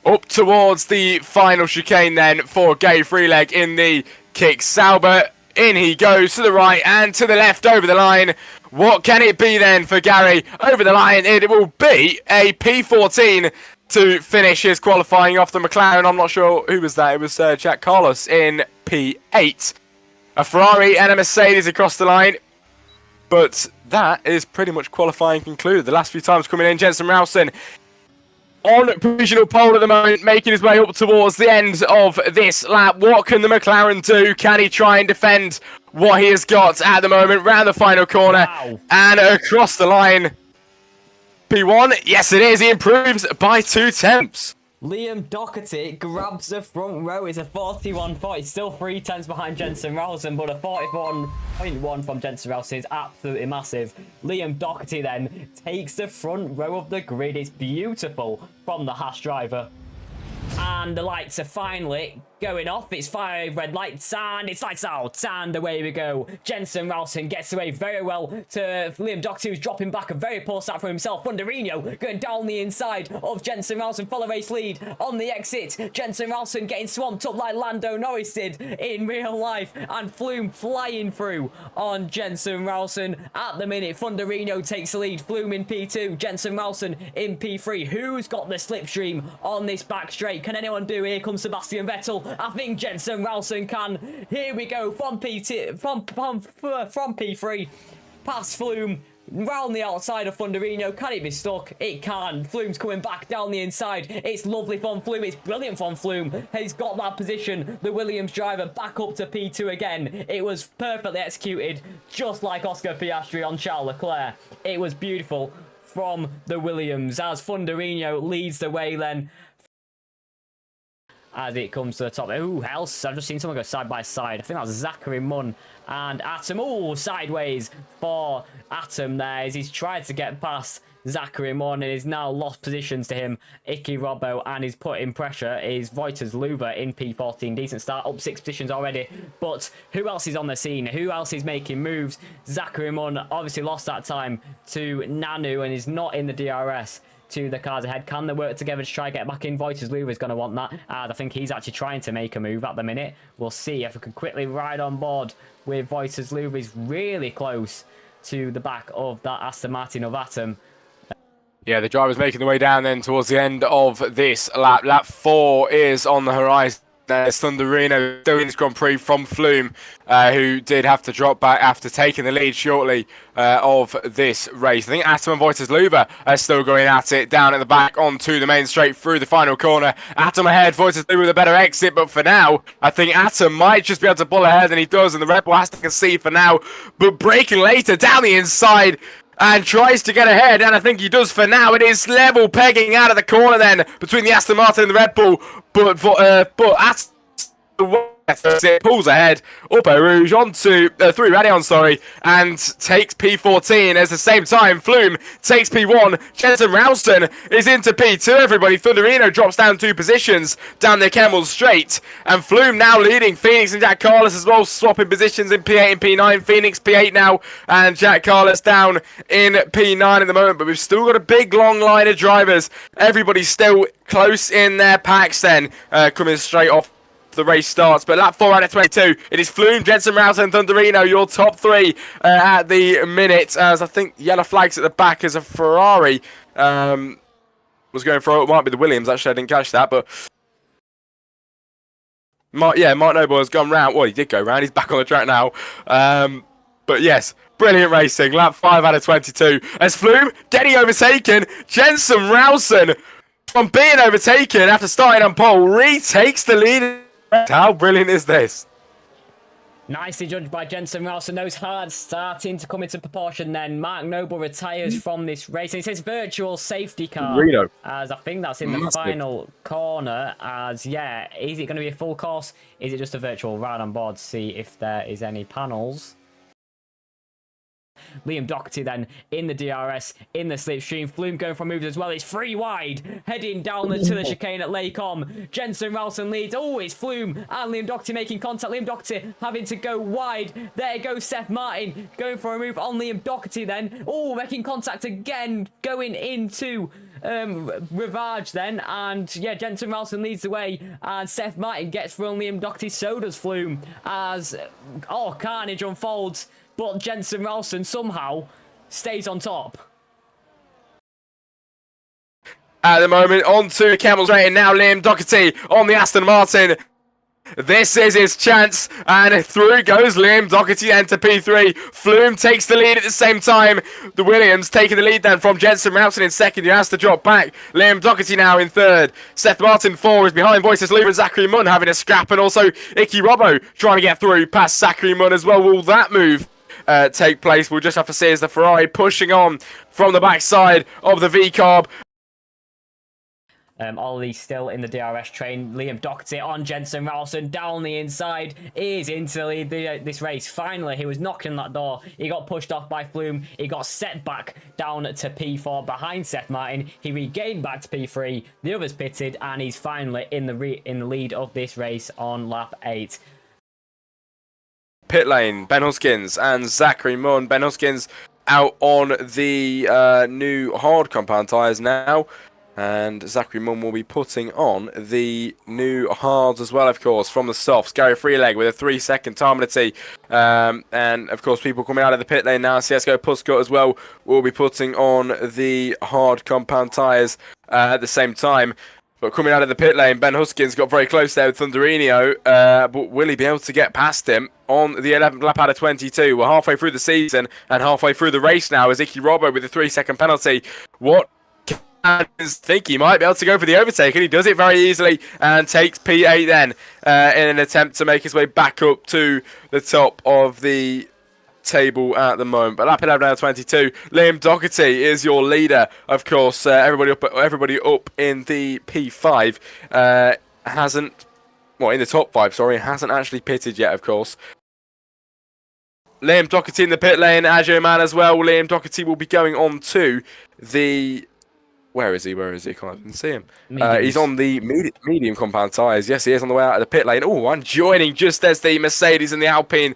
Up towards the final chicane then for Gay Freeleg in the kick. Sauber, in he goes to the right and to the left over the line. What can it be then for Gary? Over the line, it will be a P14 to finish his qualifying off the McLaren. I'm not sure who was that. It was Jack Carlos in P8. A Ferrari and a Mercedes across the line. But that is pretty much qualifying concluded. The last few times coming in, Jensen Rowson on provisional pole at the moment, making his way up towards the end of this lap. What can the McLaren do? Can he try and defend what he has got at the moment? Round the final corner and across the line. P1, yes it is, he improves by 2 tenths. Liam Doherty grabs the front row. It's a 41.40. Still 3 tenths behind Jensen Rowson, but a 41.1 from Jensen Rowson is absolutely massive. Liam Doherty then takes the front row of the grid. It's beautiful from the Haas driver. And the lights are finally going off. It's 5 red lights and it's lights out. And away we go. Jensen Rowson gets away very well to Liam Doherty, who's dropping back. A very poor start for himself. Funderino going down the inside of Jensen Rowson. Follow race lead on the exit. Jensen Rowson getting swamped up like Lando Norris did in real life. And Flume flying through on Jensen Rowson. At the minute, Funderino takes the lead. Flume in P2. Jensen Rowson in P3. Who's got the slipstream on this back straight? Can anyone do? Here comes Sebastian Vettel. I think Jensen Rowson can. Here we go from P2, from P3 past Flume. Round the outside of Funderino. Can it be stuck? It can. Flume's coming back down the inside. It's lovely from Flume. It's brilliant from Flume. He's got that position. The Williams driver back up to P2 again. It was perfectly executed, just like Oscar Piastri on Charles Leclerc. It was beautiful from the Williams as Funderino leads the way then. As it comes to the top. Who else? I've just seen someone go side by side. I think that was Zachary Munn and Atom. Oh, sideways for Atom there as he's tried to get past Zachary Munn and he's now lost positions to him. Icky Robbo, and he's put in pressure is Reuters Luber in P14. Decent start, up 6 positions already. But who else is on the scene? Who else is making moves? Zachary Munn obviously lost that time to Nanu and is not in the DRS. To the cars ahead. Can they work together to try and get back in? Reuters Luber is going to want that. I think he's actually trying to make a move at the minute. We'll see if we can quickly ride on board with Reuters Luber. He's really close to the back of that Aston Martin of Atom. Yeah, the driver's making the way down then towards the end of this lap. Lap 4 is on the horizon. There's Thunderino still in this Grand Prix from Flume, who did have to drop back after taking the lead shortly of this race. I think Atom and Reuters Luber are still going at it down at the back onto the main straight through the final corner. Atom ahead, Reuters Luber with a better exit, but for now, I think Atom might just be able to pull ahead than he does, and the Red Bull has to concede for now, but breaking later down the inside. And tries to get ahead, and I think he does for now. It is level pegging out of the corner then between the Aston Martin and the Red Bull, but Aston it pulls ahead, up Eau Rouge onto through Radion, and takes P14. At the same time, Flume takes P1. Jensen Rowson is into P2. Everybody, Thunderino drops down 2 positions down the Kemmel Straight, and Flume now leading Phoenix and Jack Carlos as well, swapping positions in P8 and P9. Phoenix P8 now, and Jack Carlos down in P9 at the moment. But we've still got a big long line of drivers. Everybody's still close in their packs. Then coming straight off the race starts, but lap 4 out of 22, it is Flume, Jensen Rowson and Thunderino, your top 3 at the minute, as I think yellow flags at the back as a Ferrari was going for it. Might be the Williams, actually I didn't catch that, but Mark Noble has gone round. Well, he did go round, he's back on the track now. But yes, brilliant racing, lap 5 out of 22, as Flume getting overtaken. Jensen Rowson, from being overtaken after starting on pole, retakes the lead. How brilliant is this? Nicely judged by Jensen Rowson. Those hards starting to come into proportion then. Mark Noble retires from this race. And it says virtual safety car. Reno. As I think that's in the final corner. As, yeah, is it going to be a full course? Is it just a virtual ride on board to see if there is any panels? Liam Doherty then in the DRS, in the slipstream. Flume going for moves as well. It's 3 wide, heading down to the chicane at Lacombe. Jensen Rowson leads. Oh, it's Flume and Liam Doherty making contact. Liam Doherty having to go wide. There goes Seth Martin going for a move on Liam Doherty then. Oh, making contact again, going into Rivage then, and yeah, Jensen Ralston leads the way, and Seth Martin gets through Liam Doherty, so does Flume, as carnage unfolds, but Jensen Ralston somehow stays on top. At the moment, on to Camel's Rating now, Liam Doherty on the Aston Martin. This is his chance, and through goes Liam Doherty into P3. Flume takes the lead at the same time. The Williams taking the lead then from Jensen Ralston in second, who has to drop back. Liam Doherty now in third. Seth Martin 4 is behind Voices Luber and Zachary Munn having a scrap, and also Icky Robbo trying to get through past Zachary Munn as well. Will that move take place? We'll just have to see as the Ferrari pushing on from the backside of the V-Carb. Ollie still in the DRS train. Liam Doherty on Jensen Ralston down the inside is into the lead this race. Finally, he was knocking on that door. He got pushed off by Flume. He got set back down to P4 behind Seth Martin. He regained back to P3. The others pitted, and he's finally in the lead of this race on lap 8. Pit lane, Ben Huskins and Zachary Munn. Ben Huskins out on the new hard compound tyres now. And Zachary Munn will be putting on the new hards as well, of course, from the softs. Gary Freeleg with a 3-second time penalty. And, of course, people coming out of the pit lane now. CSGO Puscott as well will be putting on the hard compound tyres at the same time. But coming out of the pit lane, Ben Huskins got very close there with Thunderino. But will he be able to get past him on the 11th lap out of 22? We're halfway through the season and halfway through the race now as Icky Robbo with a 3-second penalty. What? I think he might be able to go for the overtake, and he does it very easily and takes P8 then in an attempt to make his way back up to the top of the table at the moment. But lap 11 out of 22, Liam Doherty is your leader, of course. Everybody up in the P5 hasn't, well, in the top 5, sorry, hasn't actually pitted yet, of course. Liam Doherty in the pit lane, as your man as well. Liam Doherty will be going on to the... Where is he? I can't even see him. He's on the medium compound tyres. Yes, he is on the way out of the pit lane. Oh, and joining just as the Mercedes and the Alpine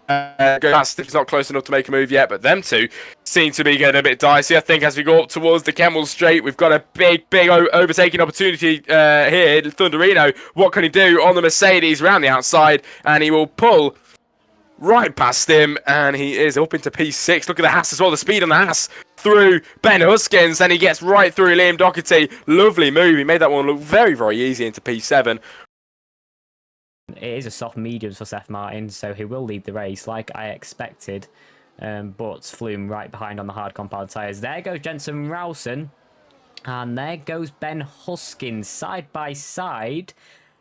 go past. It's not close enough to make a move yet, but them two seem to be getting a bit dicey. I think as we go up towards the Kemmel Straight, we've got a big overtaking opportunity here. Thunderino, what can he do on the Mercedes around the outside? And he will pull right past him, and he is up into P6. Look at the Haas as well, the speed on the Haas through Ben Huskins, and he gets right through Liam Doherty. Lovely move. He made that one look very, very easy into P7. It is a soft medium for Seth Martin, so he will lead the race like I expected. But Flume right behind on the hard compound tyres. There goes Jensen Ralston, and there goes Ben Huskins side by side.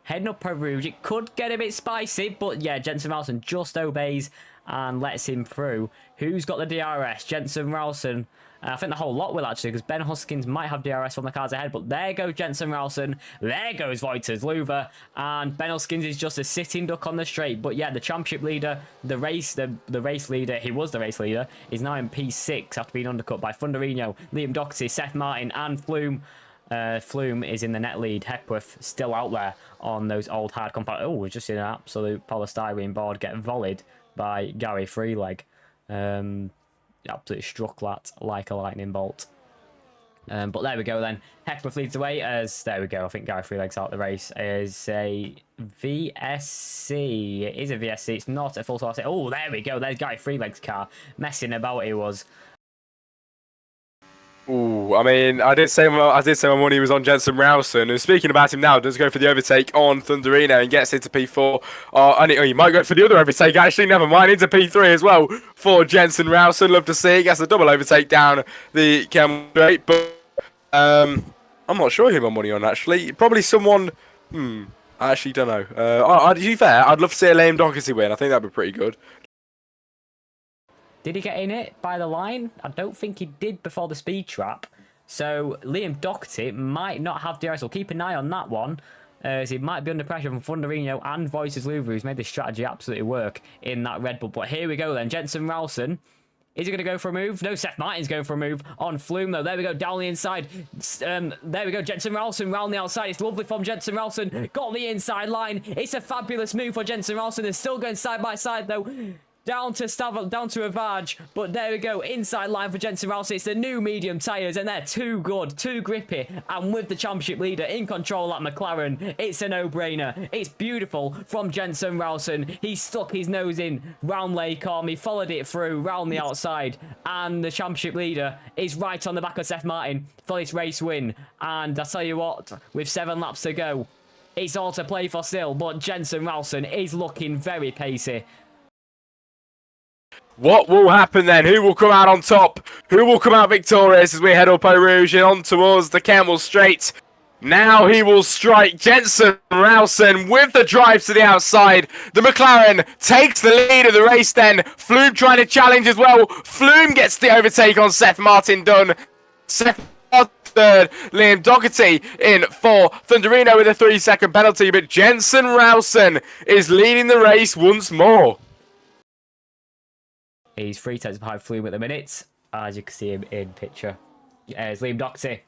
Heading up Peruge. It could get a bit spicy, but yeah, Jensen Ralston just obeys and lets him through. Who's got the DRS? Jensen Ralston. I think the whole lot will actually, because Ben Huskins might have DRS from the cars ahead, but there goes Jensen Ralston. There goes Voiters Luber, and Ben Huskins is just a sitting duck on the straight. But yeah, the championship leader, the race leader, he was the race leader, is now in P6 after being undercut by Thunderino, Liam Doherty, Seth Martin, and Flume. Flume is in the net lead. Hepworth still out there on those old hard compound. Oh, we're just in an absolute polystyrene board get volleyed by Gary Freeleg. Absolutely struck that like a lightning bolt. But there we go then. Hepworth leads the way as, there we go, I think Gary Freeleg's out the race. Is a VSC. It is a VSC. It's not a full source. Oh, there we go. There's Gary Freeleg's car. Messing about he was. Ooh, I mean, I did say my money was on Jensen Ralston. And speaking about him now, does go for the overtake on Thunderino and gets into P4. And he might go for the other overtake, actually. Never mind, into P3 as well for Jensen Ralston. Love to see it. Gets a double overtake down the Kemmel Straight. But I'm not sure who my money on, actually. Probably someone... I actually don't know. To be fair, I'd love to see a Liam Doherty win. I think that'd be pretty good. Did he get in it by the line? I don't think he did before the speed trap. So Liam Doherty might not have DRS. We'll keep an eye on that one, as he might be under pressure from Thunderino and Voices Luber, who's made this strategy absolutely work in that Red Bull. But here we go then. Jensen Ralston. Is he going to go for a move? No, Seth Martin's going for a move on Flume, though. There we go, down the inside. There we go, Jensen Ralston round the outside. It's lovely from Jensen Ralston. Got the inside line. It's a fabulous move for Jensen Ralston. They're still going side by side, though. down to Ravage, but there we go, inside line for Jensen Ralston. It's the new medium tyres, and they're too good, too grippy, and with the championship leader in control at McLaren, it's a no-brainer. It's beautiful from Jensen Ralston. He stuck his nose in round Lacombe, he followed it through round the outside, and the championship leader is right on the back of Seth Martin for this race win. And I tell you what, with 7 laps to go, it's all to play for still, but Jensen Ralston is looking very pacey. What will happen then? Who will come out on top? Who will come out victorious as we head up Eau Rouge and on towards the Kemmel Straight? Now he will strike Jensen Ralston with the drive to the outside. The McLaren takes the lead of the race then. Flume trying to challenge as well. Flume gets the overtake on Seth Martin done. Seth Martin third. Liam Doherty in fourth. Thunderino with a 3-second penalty, but Jensen Ralston is leading the race once more. He's 3 tenths behind Flume at the minute, as you can see him in picture. There's Liam Doherty.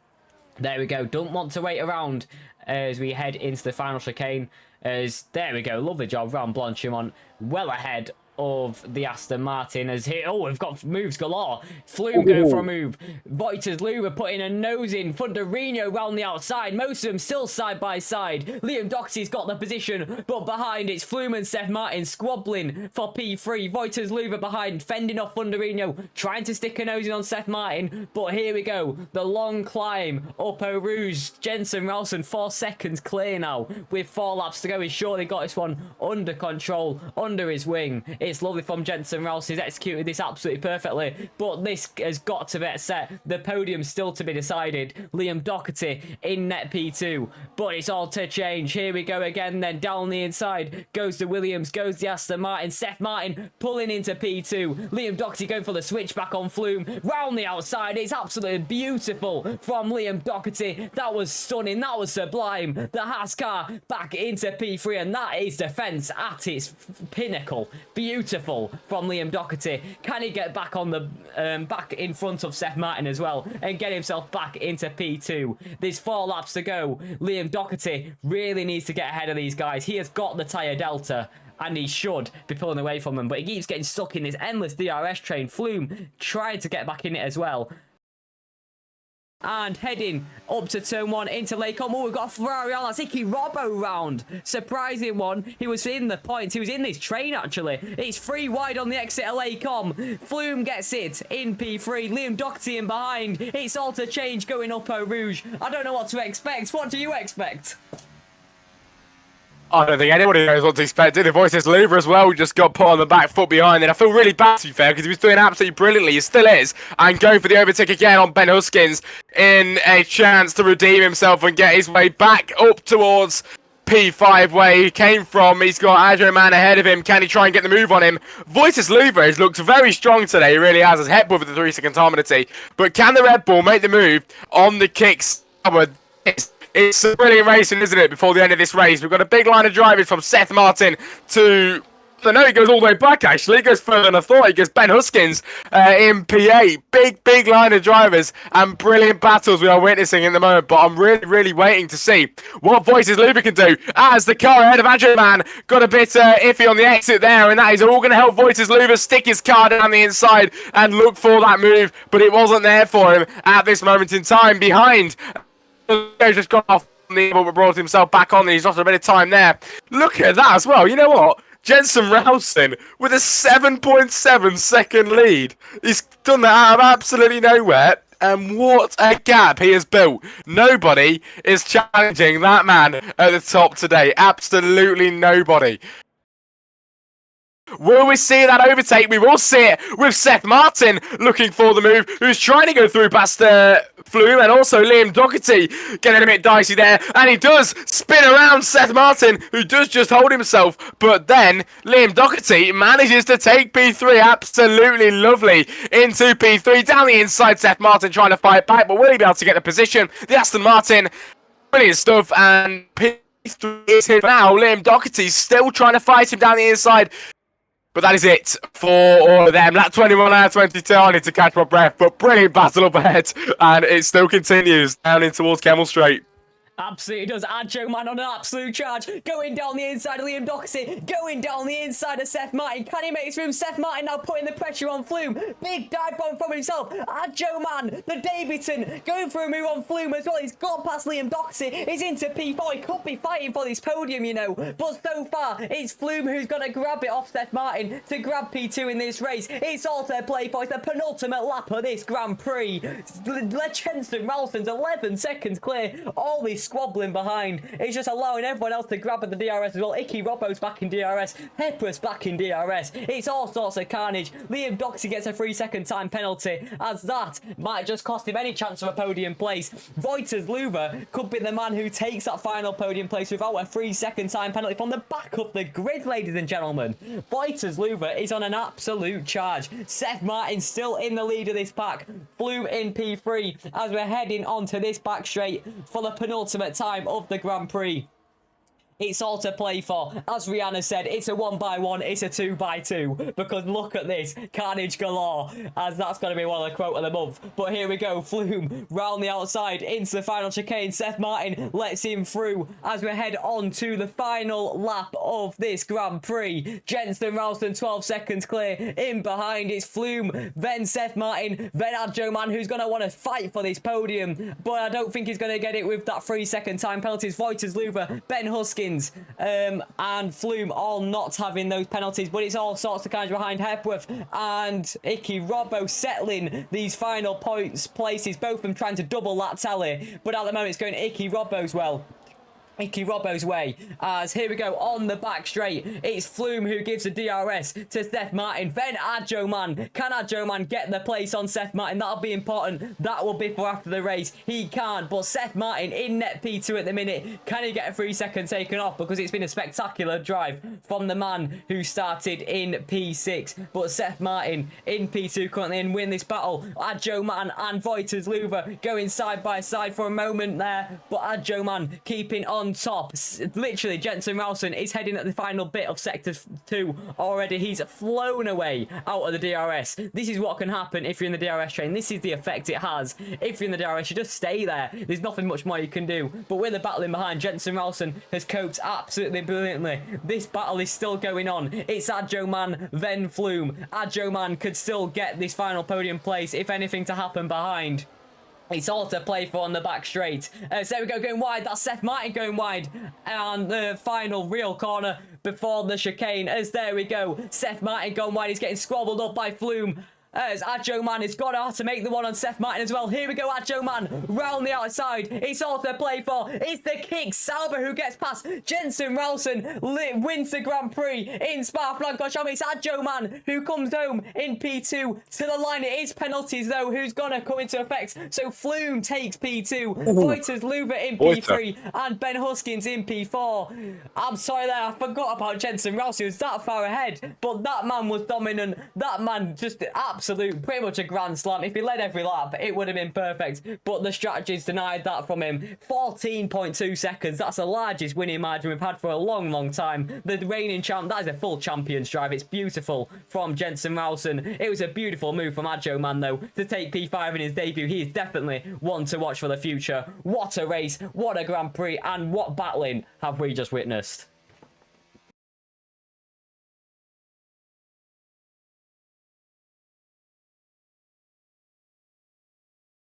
There we go. Don't want to wait around as we head into the final chicane. There we go. Lovely job, Ron Blanchimont. Well ahead of the Aston Martin as here. Oh, we've got moves galore. Flume going for a move. Voiters Luber putting a nose in. Thunderino round the outside. Most of them still side by side. Liam Doherty's got the position, but behind it's Flume and Seth Martin squabbling for P3. Voiters Luber behind, fending off Thunderino, trying to stick a nose in on Seth Martin. But here we go. The long climb up Eau Rouge. Jensen Ralston 4 seconds clear now with 4 laps to go. He's surely got this one under control, under his wing. It's lovely from Jensen Ralston. He's executed this absolutely perfectly, but this has got to be set. The podium's still to be decided. Liam Doherty in net P2, but it's all to change. Here we go again then. Down the inside goes the Williams, goes the Aston Martin. Seth Martin pulling into P2. Liam Doherty going for the switchback on Flume. Round the outside. It's absolutely beautiful from Liam Doherty. That was stunning. That was sublime. The Haas car back into P3, and that is defence at its pinnacle. Beautiful from Liam Doherty. Can he get back on the back in front of Seth Martin as well and get himself back into P2? There's 4 laps to go. Liam Doherty really needs to get ahead of these guys. He has got the tyre delta, and he should be pulling away from them, but he keeps getting stuck in this endless DRS train. Flume trying to get back in it as well. And heading up to turn 1 into Lacombe. Oh, we've got a Ferrari on. That's Icky Robbo round. Surprising one. He was in the points. He was in this train, actually. It's 3 wide on the exit of Lacombe. Flume gets it in P3. Liam Doherty in behind. It's all to change going up Eau Rouge. I don't know what to expect. What do you expect? I don't think anybody knows what to expect. The Voices Luber as well just got put on the back foot behind it. I feel really bad, to be fair, because he was doing absolutely brilliantly. He still is. And going for the overtake again on Ben Huskins in a chance to redeem himself and get his way back up towards P5 where he came from. He's got Adrian Man ahead of him. Can he try and get the move on him? Voices Luber has looked very strong today. He really has. His head with the 3-second time penalty. But can the Red Bull make the move on the kicks? It's a brilliant racing, isn't it, before the end of this race? We've got a big line of drivers from Seth Martin to... I know he goes all the way back, actually. He goes further than I thought. He goes Ben Huskins in P8. Big line of drivers and brilliant battles we are witnessing in the moment. But I'm really waiting to see what Voices Luber can do as the car ahead of Andrew Man got a bit iffy on the exit there. And that is all going to help Voices Luber stick his car down the inside and look for that move. But it wasn't there for him at this moment in time. Behind... He's just got off the but brought himself back on and he's lost a bit of time there. Look at that as well. You know what? Jensen Ralston with a 7.7 second lead. He's done that out of absolutely nowhere. And what a gap he has built. Nobody is challenging that man at the top today. Absolutely nobody. Will we see that overtake? We will see it with Seth Martin looking for the move, who's trying to go through past Flume and also Liam Doherty getting a bit dicey there. And he does spin around Seth Martin, who does just hold himself. But then Liam Doherty manages to take P3 absolutely lovely into P3. Down the inside, Seth Martin trying to fight back, but will he be able to get the position? The Aston Martin, brilliant stuff. And P3 is here now. Liam Doherty still trying to fight him down the inside. But that is it for all of them. Lap 21 out of 22. I need to catch my breath. But brilliant battle up ahead. And it still continues down in towards Kemmel Straight. Absolutely does. Adjo Man on an absolute charge. Going down the inside of Liam Doherty. Going down the inside of Seth Martin. Can he make it through? Seth Martin now putting the pressure on Flume. Big dive bomb from himself. Adjo Man, the debutant, going for a move on Flume as well. He's got past Liam Doherty. He's into P4. He could be fighting for this podium, you know. But so far, it's Flume who's going to grab it off Seth Martin to grab P2 in this race. It's all to play for. It's the penultimate lap of this Grand Prix. Jensen Ralston's 11 seconds clear. All this squabbling behind. It's just allowing everyone else to grab at the DRS as well. Icky Robbo's back in DRS. Hepworth's back in DRS. It's all sorts of carnage. Liam Doherty gets a 3-second time penalty, as that might just cost him any chance of a podium place. Reuters Luver could be the man who takes that final podium place without a 3-second time penalty from the back of the grid, ladies and gentlemen. Reuters Luver is on an absolute charge. Seth Martin still in the lead of this pack. Flume in P3 as we're heading onto this back straight for the penultimate time of the Grand Prix. It's all to play for. As Rihanna said, it's a 1x1, it's a 2x2. Because look at this, carnage galore. As that's going to be one of the quote of the month. But here we go, Flume round the outside into the final chicane. Seth Martin lets him through as we head on to the final lap of this Grand Prix. Jensen Ralston 12 seconds clear. In behind it's Flume, then Seth Martin, then Adjo Man, who's going to want to fight for this podium. But I don't think he's going to get it with that 3-second time penalties. Reuters Luver, Ben Huskins, and Flume all not having those penalties, but it's all sorts of kinds behind Hepworth and Icky Robbo settling these final places, both of them trying to double that tally, but at the moment it's going Icky Robbo's way, as here we go on the back straight. It's Flume who gives the DRS to Seth Martin, then Adjo Man. Can Adjo Man get the place on Seth Martin? That'll be important. That will be for after the race. He can't, but Seth Martin in net P2 at the minute. Can he get a 3-second taken off? Because it's been a spectacular drive from the man who started in P6, but Seth Martin in P2 currently and win this battle. Adjo Man and Reuters Luver going side by side for a moment there, but Adjo Man keeping on top. Literally, Jensen Ralston is heading at the final bit of Sector 2 already. He's flown away out of the DRS. This is what can happen if you're in the DRS train. This is the effect it has. If you're in the DRS, you just stay there. There's nothing much more you can do. But with the battling behind, Jensen Ralston has coped absolutely brilliantly. This battle is still going on. It's Adjo Man, then Flume. Adjo Man could still get this final podium place if anything to happen behind. It's all to play for on the back straight. So there we go, going wide. That's Seth Martin going wide. And the final real corner before the chicane. As there we go. Seth Martin going wide. He's getting squabbled up by Flume. As Adjo Man has got out to make the one on Seth Martin as well. Here we go, Adjo Man round the outside. It's all to play for. It's the kick. Salva who gets past. Jensen Ralston wins the Grand Prix in Spa-Francorchamps. It's Adjo Man who comes home in P2 to the line. It is penalties though who's going to come into effect. So Flume takes P2. Reuters Luver in P3 and Ben Huskins in P4. I'm sorry there, I forgot about Jensen Ralston. He was that far ahead, but that man was dominant. That man just absolute, pretty much a grand slam. If he led every lap, it would have been perfect, but the strategies denied that from him. 14.2 seconds, that's the largest winning margin we've had for a long time. The reigning champ, that is a full champion's drive. It's beautiful from Jensen Ralston. It was a beautiful move from Adjo Man though to take P5 in his debut. He is definitely one to watch for the future. What a race, what a Grand Prix, and what battling have we just witnessed.